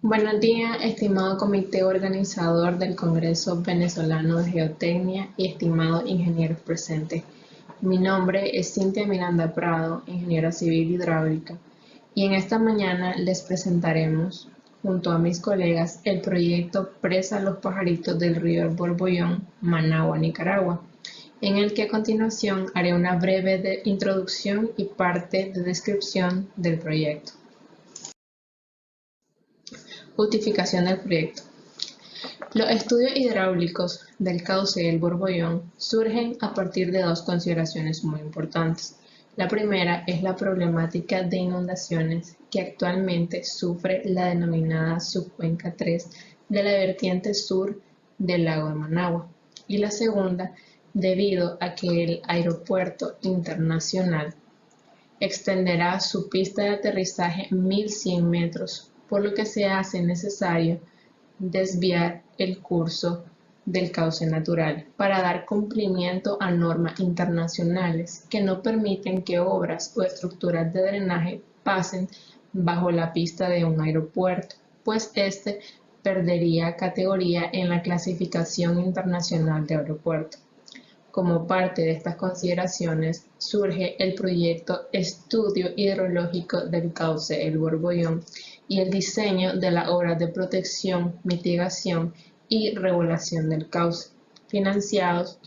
Buenos días, estimado comité organizador del Congreso Venezolano de Geotecnia y estimados ingenieros presentes. Mi nombre es Cintia Miranda Prado, ingeniera civil hidráulica, y en esta mañana les presentaremos, junto a mis colegas, el proyecto Presa Los Pajaritos del río El Borbollón, Managua, Nicaragua, en el que a continuación haré una breve introducción y parte de descripción del proyecto. Justificación del proyecto. Los estudios hidráulicos del cauce del Borbollón surgen a partir de dos consideraciones muy importantes. La primera es la problemática de inundaciones que actualmente sufre la denominada subcuenca 3 de la vertiente sur del lago de Managua. Y la segunda, debido a que el Aeropuerto Internacional extenderá su pista de aterrizaje 1.100 metros, por lo que se hace necesario desviar el curso del cauce natural para dar cumplimiento a normas internacionales que no permiten que obras o estructuras de drenaje pasen bajo la pista de un aeropuerto, pues este perdería categoría en la clasificación internacional de aeropuerto. Como parte de estas consideraciones surge el proyecto Estudio Hidrológico del Cauce El Borbollón y el diseño de las obras de protección, mitigación y regulación del cauce, financiados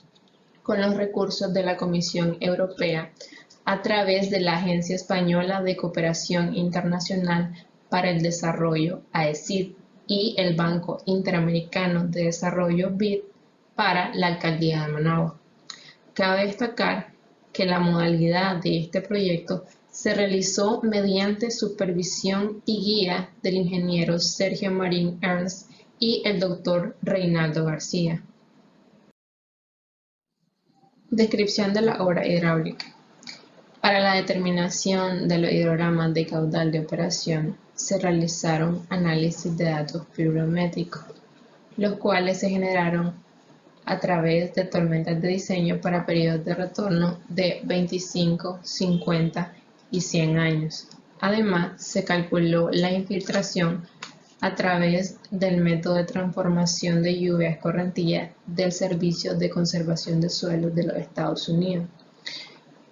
con los recursos de la Comisión Europea a través de la Agencia Española de Cooperación Internacional para el Desarrollo, AECID, y el Banco Interamericano de Desarrollo, BID, para la Alcaldía de Managua. Cabe destacar que la modalidad de este proyecto se realizó mediante supervisión y guía del ingeniero Sergio Marín Ernst y el doctor Reinaldo García. Descripción de la obra hidráulica. Para la determinación de los hidrogramas de caudal de operación se realizaron análisis de datos pluviométricos, los cuales se generaron a través de tormentas de diseño para periodos de retorno de 25, 50 y 100 años. Además, se calculó la infiltración a través del método de transformación de lluvia a escorrentía del Servicio de Conservación de Suelos de los Estados Unidos.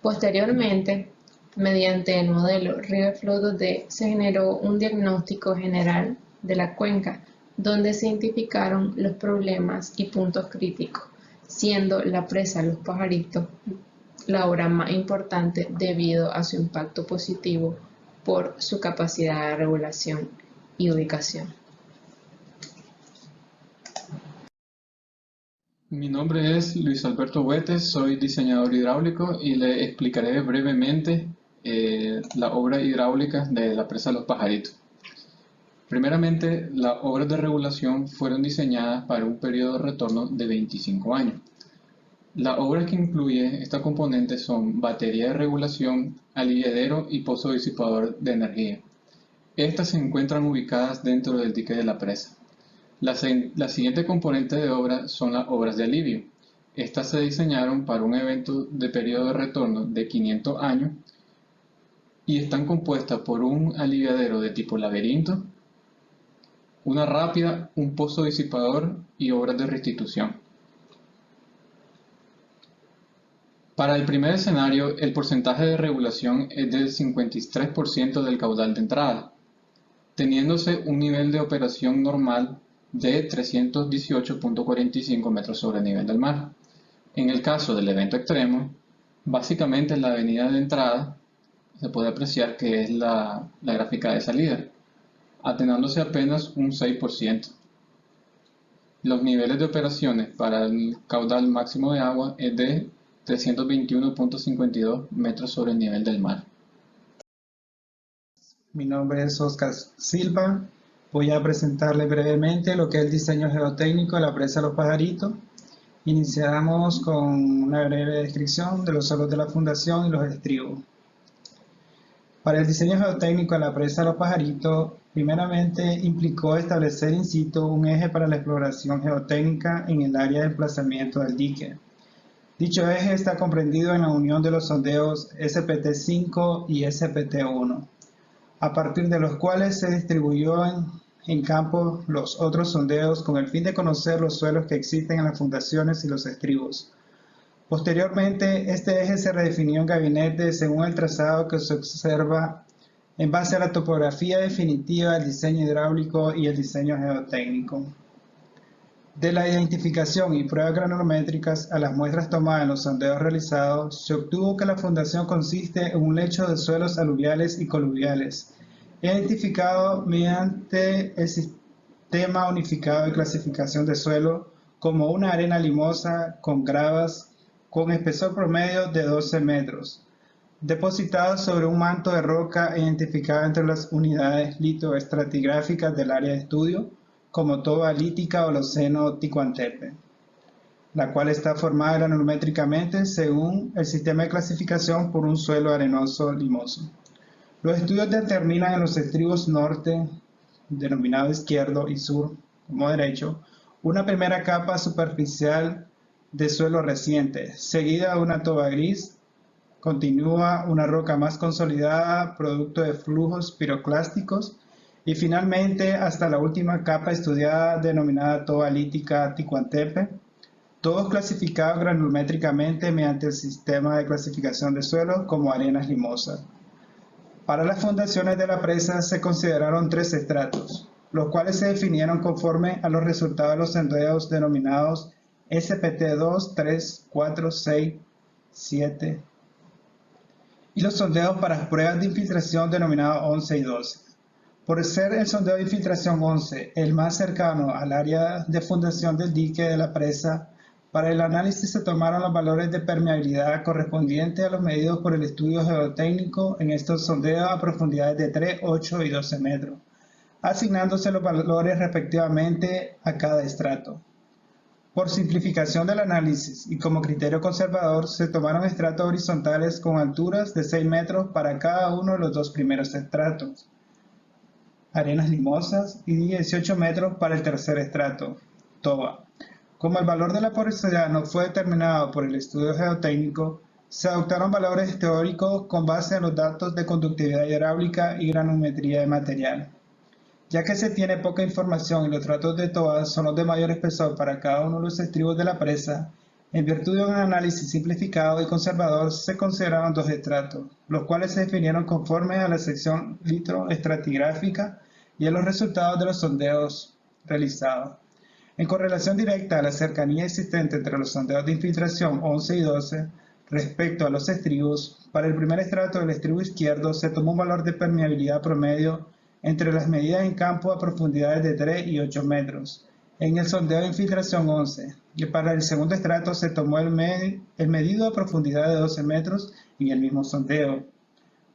Posteriormente, mediante el modelo Riverflow 2D, se generó un diagnóstico general de la cuenca, donde se identificaron los problemas y puntos críticos, siendo la presa Los Pajaritos la obra más importante debido a su impacto positivo por su capacidad de regulación y ubicación. Mi nombre es Luis Alberto Huetes, soy diseñador hidráulico y le explicaré brevemente la obra hidráulica de la presa Los Pajaritos. Primeramente, las obras de regulación fueron diseñadas para un periodo de retorno de 25 años. Las obras que incluye esta componente son batería de regulación, aliviadero y pozo disipador de energía. Estas se encuentran ubicadas dentro del dique de la presa. La siguiente componente de obra son las obras de alivio. Estas se diseñaron para un evento de periodo de retorno de 500 años y están compuestas por un aliviadero de tipo laberinto, una rápida, un pozo disipador y obras de restitución. Para el primer escenario, el porcentaje de regulación es del 53% del caudal de entrada, teniéndose un nivel de operación normal de 318.45 metros sobre el nivel del mar. En el caso del evento extremo, básicamente la avenida de entrada se puede apreciar que es la gráfica de salida, atenuándose apenas un 6%. Los niveles de operaciones para el caudal máximo de agua es de 321.52 metros sobre el nivel del mar. Mi nombre es Oscar Silva. Voy a presentarles brevemente lo que es el diseño geotécnico de la presa Los Pajaritos. Iniciamos con una breve descripción de los suelos de la fundación y los estribos. Para el diseño geotécnico de la presa Los Pajaritos, primeramente implicó establecer in situ un eje para la exploración geotécnica en el área de emplazamiento del dique. Dicho eje está comprendido en la unión de los sondeos SPT5 y SPT1, a partir de los cuales se distribuyó en en campo los otros sondeos con el fin de conocer los suelos que existen en las fundaciones y los estribos. Posteriormente, este eje se redefinió en gabinete según el trazado que se observa en base a la topografía definitiva, el diseño hidráulico y el diseño geotécnico. De la identificación y pruebas granulométricas a las muestras tomadas en los sondeos realizados, se obtuvo que la fundación consiste en un lecho de suelos aluviales y coluviales, identificado mediante el Sistema Unificado de Clasificación de Suelo como una arena limosa con gravas con espesor promedio de 12 metros, depositada sobre un manto de roca identificada entre las unidades litoestratigráficas del área de estudio, como toba lítica Holoceno Ticuantepe, la cual está formada granulométricamente según el sistema de clasificación por un suelo arenoso limoso. Los estudios determinan en los estribos norte, denominado izquierdo, y sur, como derecho, una primera capa superficial de suelo reciente, seguida de una toba gris, continúa una roca más consolidada, producto de flujos piroclásticos, y finalmente hasta la última capa estudiada denominada toba lítica Ticuantepe, todos clasificados granulométricamente mediante el sistema de clasificación de suelos como arenas limosas. Para las fundaciones de la presa se consideraron 3 estratos, los cuales se definieron conforme a los resultados de los sondeos denominados SPT2, 3, 4, 6, 7 y los sondeos para pruebas de infiltración denominados 11 y 12. Por ser el sondeo de infiltración 11 el más cercano al área de fundación del dique de la presa, para el análisis se tomaron los valores de permeabilidad correspondientes a los medidos por el estudio geotécnico en estos sondeos a profundidades de 3, 8 y 12 metros, asignándose los valores respectivamente a cada estrato. Por simplificación del análisis y como criterio conservador, se tomaron estratos horizontales con alturas de 6 metros para cada uno de los 2 primeros estratos, arenas limosas, y 18 metros para el tercer estrato, toba. Como el valor de la porosidad no fue determinado por el estudio geotécnico, se adoptaron valores teóricos con base en los datos de conductividad hidráulica y granulometría de material. Ya que se tiene poca información y los estratos de toba son los de mayor espesor para cada uno de los estribos de la presa, en virtud de un análisis simplificado y conservador se consideraron 2 estratos, los cuales se definieron conforme a la sección litoestratigráfica y a los resultados de los sondeos realizados. En correlación directa a la cercanía existente entre los sondeos de infiltración 11 y 12 respecto a los estribos, para el primer estrato del estribo izquierdo se tomó un valor de permeabilidad promedio entre las medidas en campo a profundidades de 3 y 8 metros, en el sondeo de infiltración 11, y para el segundo estrato se tomó el medido a profundidad de 12 metros en el mismo sondeo.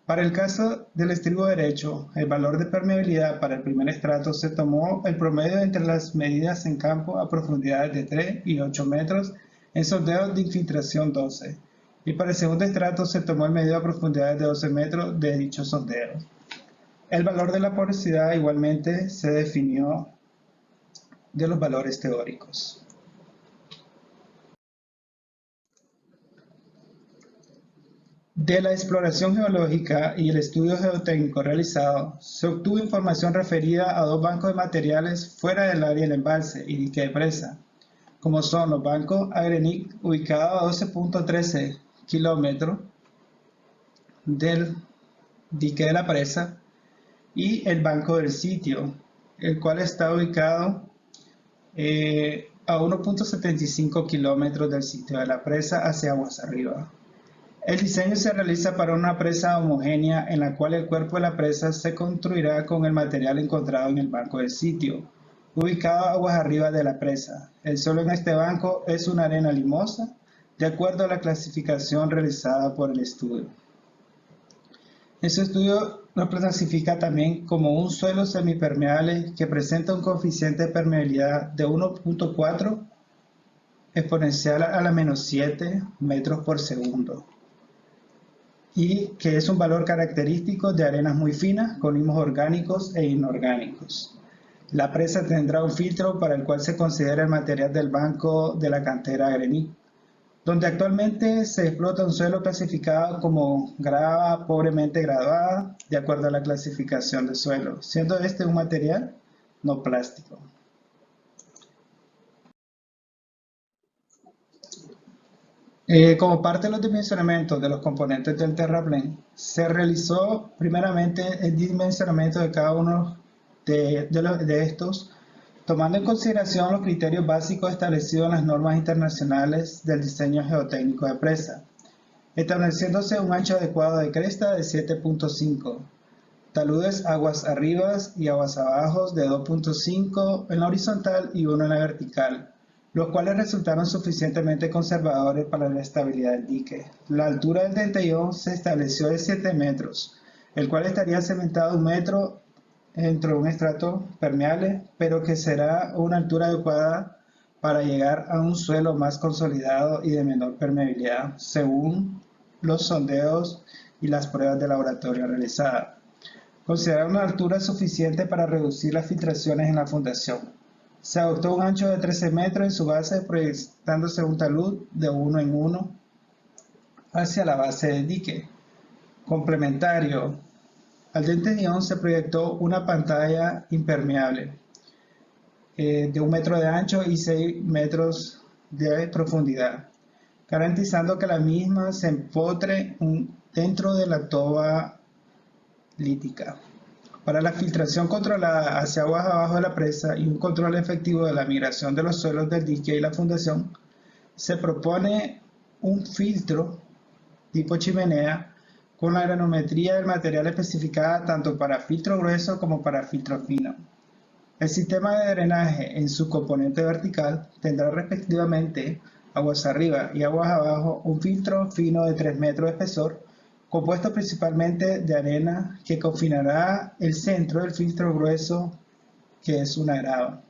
Para el caso del estribo derecho, el valor de permeabilidad para el primer estrato se tomó el promedio entre las medidas en campo a profundidades de 3 y 8 metros en sondeos de infiltración 12, y para el segundo estrato se tomó el medido a profundidades de 12 metros de dichos sondeos. El valor de la porosidad igualmente se definió de los valores teóricos. De la exploración geológica y el estudio geotécnico realizado, se obtuvo información referida a 2 bancos de materiales fuera del área del embalse y dique de presa, como son los bancos Agrenic, ubicados a 12.13 kilómetros del dique de la presa, y el banco del sitio, el cual está ubicado a 1.75 kilómetros del sitio de la presa hacia aguas arriba. El diseño se realiza para una presa homogénea en la cual el cuerpo de la presa se construirá con el material encontrado en el banco del sitio, ubicado aguas arriba de la presa. El suelo en este banco es una arena limosa, de acuerdo a la clasificación realizada por el estudio. Este estudio lo clasifica también como un suelo semipermeable que presenta un coeficiente de permeabilidad de 1.4 exponencial a la menos 7 metros por segundo, y que es un valor característico de arenas muy finas con limos orgánicos e inorgánicos. La presa tendrá un filtro para el cual se considera el material del banco de la cantera Agrenic, donde actualmente se explota un suelo clasificado como grava pobremente graduada, de acuerdo a la clasificación de suelo, siendo este un material no plástico. Como parte de los dimensionamientos de los componentes del terraplén, se realizó primeramente el dimensionamiento de cada uno de estos, tomando en consideración los criterios básicos establecidos en las normas internacionales del diseño geotécnico de presa, estableciéndose un ancho adecuado de cresta de 7.5, taludes aguas arriba y aguas abajo de 2.5 en la horizontal y 1 en la vertical, los cuales resultaron suficientemente conservadores para la estabilidad del dique. La altura del dentellón se estableció de 7 metros, el cual estaría cementado 1 metro entre un estrato permeable, pero que será una altura adecuada para llegar a un suelo más consolidado y de menor permeabilidad, según los sondeos y las pruebas de laboratorio realizadas. Considerar una altura suficiente para reducir las filtraciones en la fundación. Se adoptó un ancho de 13 metros en su base, proyectándose un talud de 1 en 1 hacia la base del dique. Complementario, al dentellón se proyectó una pantalla impermeable de 1 metro de ancho y 6 metros de profundidad, garantizando que la misma se empotre dentro de la toba lítica. Para la filtración controlada hacia aguas abajo de la presa y un control efectivo de la migración de los suelos del dique y la fundación, se propone un filtro tipo chimenea con la granometría del material especificada tanto para filtro grueso como para filtro fino. El sistema de drenaje en su componente vertical tendrá respectivamente aguas arriba y aguas abajo un filtro fino de 3 metros de espesor, compuesto principalmente de arena que confinará el centro del filtro grueso, que es una grava,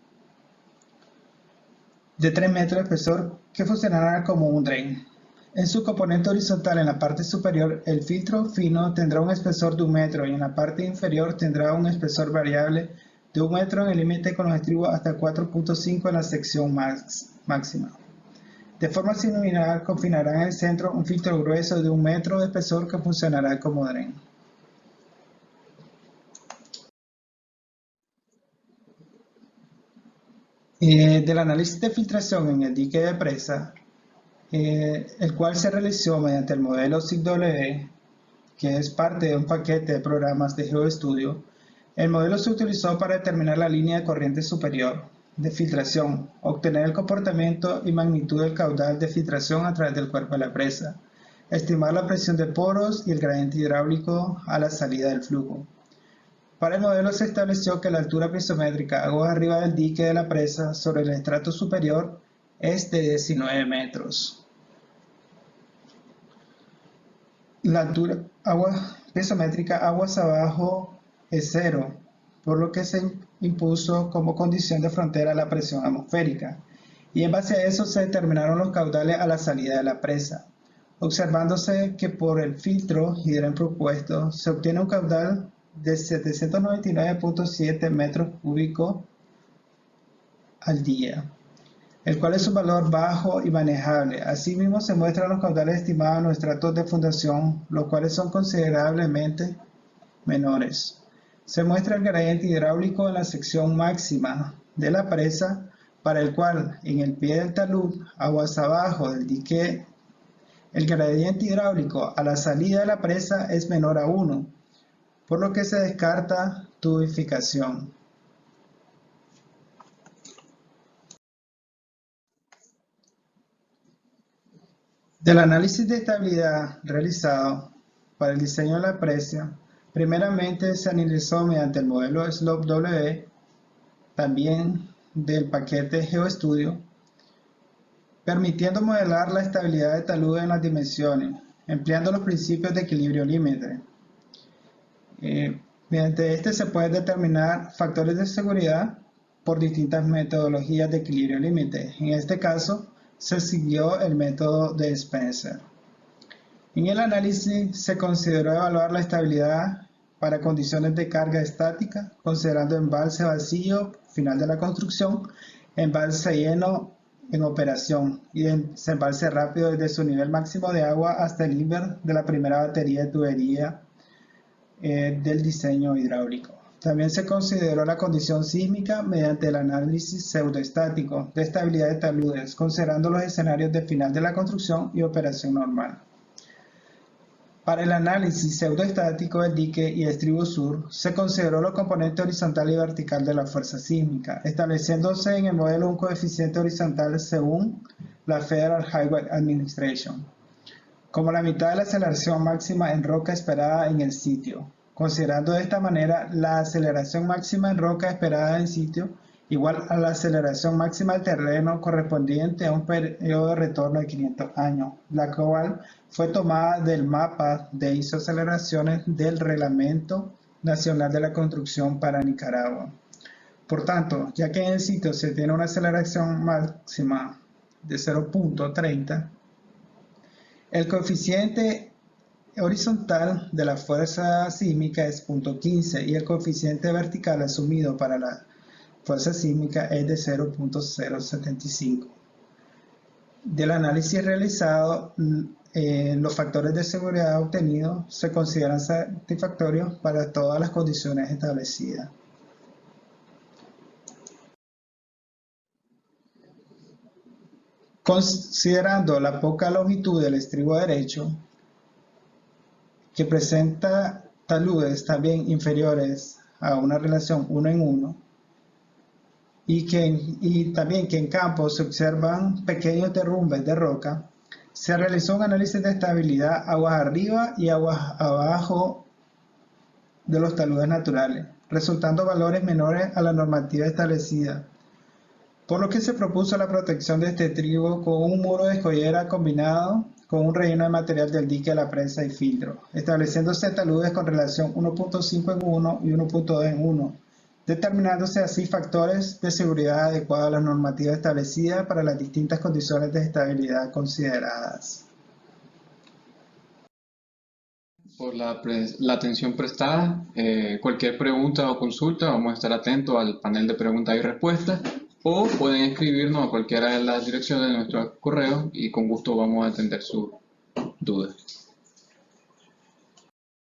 de 3 metros de espesor que funcionará como un drain. En su componente horizontal en la parte superior, el filtro fino tendrá un espesor de 1 metro y en la parte inferior tendrá un espesor variable de 1 metro en el límite con los estribos hasta 4.5 en la sección máxima. De forma similar, confinará en el centro un filtro grueso de 1 metro de espesor que funcionará como drain. Del análisis de filtración en el dique de presa, el cual se realizó mediante el modelo SIG-W, que es parte de un paquete de programas de GeoStudio, el modelo se utilizó para determinar la línea de corriente superior de filtración, obtener el comportamiento y magnitud del caudal de filtración a través del cuerpo de la presa, estimar la presión de poros y el gradiente hidráulico a la salida del flujo. Para el modelo se estableció que la altura pisométrica aguas arriba del dique de la presa sobre el estrato superior es de 19 metros. La altura pisométrica aguas abajo es 0, por lo que se impuso como condición de frontera la presión atmosférica, y en base a eso se determinaron los caudales a la salida de la presa, observándose que por el filtro hidrén propuesto se obtiene un caudal de 799.7 metros cúbicos al día, el cual es un valor bajo y manejable. Asimismo, se muestran los caudales estimados en los estratos de fundación, los cuales son considerablemente menores. Se muestra el gradiente hidráulico en la sección máxima de la presa, para el cual en el pie del talud, aguas abajo del dique, el gradiente hidráulico a la salida de la presa es menor a 1, por lo que se descarta tubificación. Del análisis de estabilidad realizado para el diseño de la presa, primeramente se analizó mediante el modelo SLOPE-W, también del paquete GeoStudio, permitiendo modelar la estabilidad de taludes en las dimensiones, empleando los principios de equilibrio límite. Mediante este se pueden determinar factores de seguridad por distintas metodologías de equilibrio límite. En este caso, se siguió el método de Spencer. En el análisis se consideró evaluar la estabilidad para condiciones de carga estática, considerando embalse vacío, final de la construcción, embalse lleno en operación y desembalse rápido desde su nivel máximo de agua hasta el inver de la primera batería de tubería del diseño hidráulico. También se consideró la condición sísmica mediante el análisis pseudoestático de estabilidad de taludes, considerando los escenarios de final de la construcción y operación normal. Para el análisis pseudoestático del dique y estribo sur, se consideró los componentes horizontal y vertical de la fuerza sísmica, estableciéndose en el modelo un coeficiente horizontal según la Federal Highway Administration, como la mitad de la aceleración máxima en roca esperada en el sitio, considerando de esta manera la aceleración máxima en roca esperada en sitio igual a la aceleración máxima del terreno correspondiente a un periodo de retorno de 500 años, la cual fue tomada del mapa de isoaceleraciones del Reglamento Nacional de la Construcción para Nicaragua. Por tanto, ya que en el sitio se tiene una aceleración máxima de 0.30, el coeficiente horizontal de la fuerza sísmica es 0.15 y el coeficiente vertical asumido para la fuerza sísmica es de 0.075. Del análisis realizado, los factores de seguridad obtenidos se consideran satisfactorios para todas las condiciones establecidas. Considerando la poca longitud del estribo derecho, que presenta taludes también inferiores a una relación 1 en 1, y también que en campo se observan pequeños derrumbes de roca, se realizó un análisis de estabilidad aguas arriba y aguas abajo de los taludes naturales, resultando valores menores a la normativa establecida, por lo que se propuso la protección de este estribo con un muro de escollera combinado con un relleno de material del dique de la presa y filtro, estableciéndose taludes con relación 1.5 en 1 y 1.2 en 1, determinándose así factores de seguridad adecuados a la normativa establecida para las distintas condiciones de estabilidad consideradas. Por la atención prestada. Cualquier pregunta o consulta, vamos a estar atentos al panel de preguntas y respuestas, o pueden escribirnos a cualquiera de las direcciones de nuestro correo y con gusto vamos a atender sus dudas.